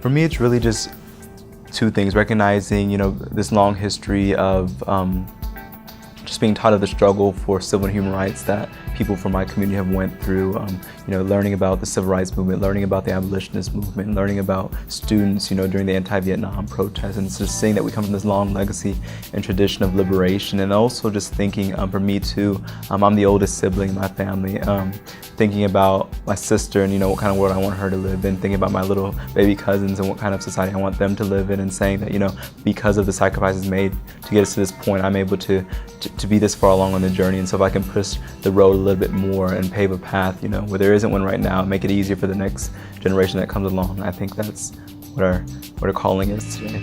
For me, it's really just two things: recognizing, this long history of just being taught of the struggle for civil and human rights that people from my community have went through, learning about the civil rights movement, learning about the abolitionist movement, learning about students, during the anti-Vietnam protests, and just seeing that we come from this long legacy and tradition of liberation. And also just thinking, for me too, I'm the oldest sibling in my family, thinking about my sister and, what kind of world I want her to live in, thinking about my little baby cousins and what kind of society I want them to live in, and saying that, because of the sacrifices made to get us to this point, I'm able to be this far along on the journey. And so if I can push the road a little bit more and pave a path, where there isn't one right now, make it easier for the next generation that comes along, I think that's what our calling is today.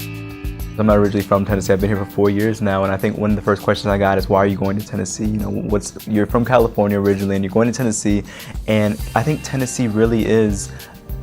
I'm not originally from Tennessee. I've been here for 4 years now, and I think one of the first questions I got is, why are you going to Tennessee? You're from California originally, and you're going to Tennessee, and I think Tennessee really is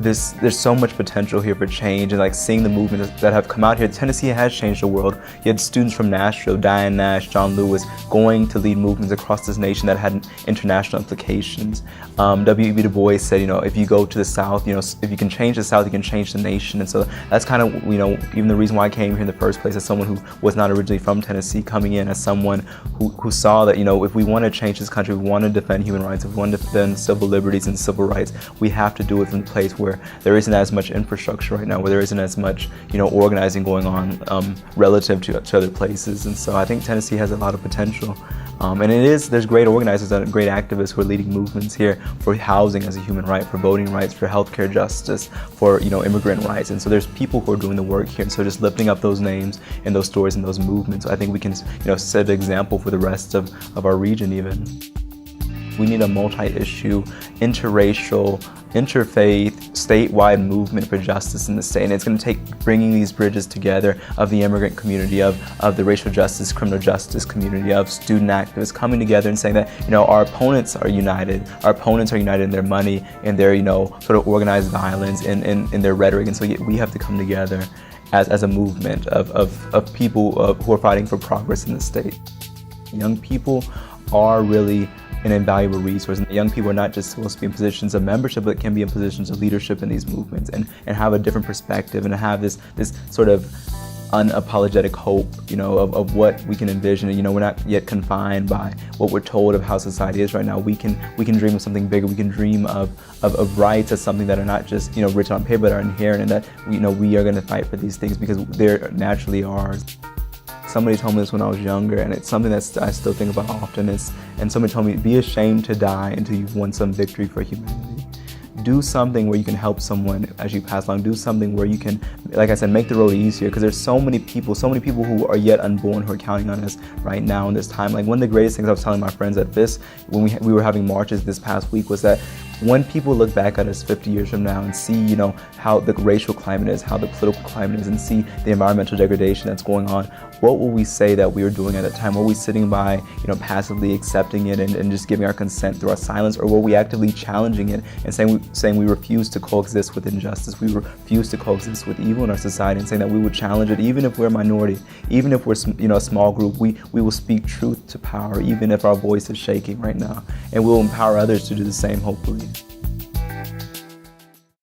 there's so much potential here for change, and seeing the movements that have come out here. Tennessee has changed the world. You had students from Nashville, Diane Nash, John Lewis, going to lead movements across this nation that had international implications. W.E.B. Du Bois said, if you go to the South, if you can change the South, you can change the nation. And so that's kind of, even the reason why I came here in the first place, as someone who was not originally from Tennessee, coming in as someone who saw that, if we want to change this country, we want to defend human rights, if we want to defend civil liberties and civil rights, we have to do it from a place where there isn't as much infrastructure right now, where there isn't as much, organizing going on relative to other places. And so I think Tennessee has a lot of potential. And there's great organizers and great activists who are leading movements here for housing as a human right, for voting rights, for healthcare justice, for, immigrant rights. And so there's people who are doing the work here. And so just lifting up those names and those stories and those movements, I think we can, set an example for the rest of our region even. We need a multi-issue, interracial, interfaith, statewide movement for justice in the state. And it's going to take bringing these bridges together of the immigrant community, of the racial justice, criminal justice community, of student activists coming together and saying that, our opponents are united. Our opponents are united in their money, in their, sort of organized violence, in their rhetoric. And so we have to come together as a movement of people who are fighting for progress in the state. Young people are really an invaluable resource. And young people are not just supposed to be in positions of membership, but can be in positions of leadership in these movements and have a different perspective and have this sort of unapologetic hope, of what we can envision. We're not yet confined by what we're told of how society is right now. We can dream of something bigger. We can dream of rights as something that are not just, written on paper, but are inherent, and that, we are going to fight for these things because they're naturally ours. Somebody told me this when I was younger, and it's something that I still think about often. And somebody told me, be ashamed to die until you've won some victory for humanity. Do something where you can help someone as you pass along. Do something where you can, like I said, make the road easier, because there's so many people who are yet unborn who are counting on us right now in this time. One of the greatest things I was telling my friends at this, when we were having marches this past week, was that when people look back at us 50 years from now and see, how the racial climate is, how the political climate is, and see the environmental degradation that's going on, what will we say that we were doing at that time? Were we sitting by, passively accepting it and just giving our consent through our silence, or were we actively challenging it and saying we refuse to coexist with injustice, we refuse to coexist with evil in our society, and saying that we would challenge it, even if we're a minority, even if we're, a small group, we will speak truth to power, even if our voice is shaking right now, and we'll empower others to do the same, hopefully.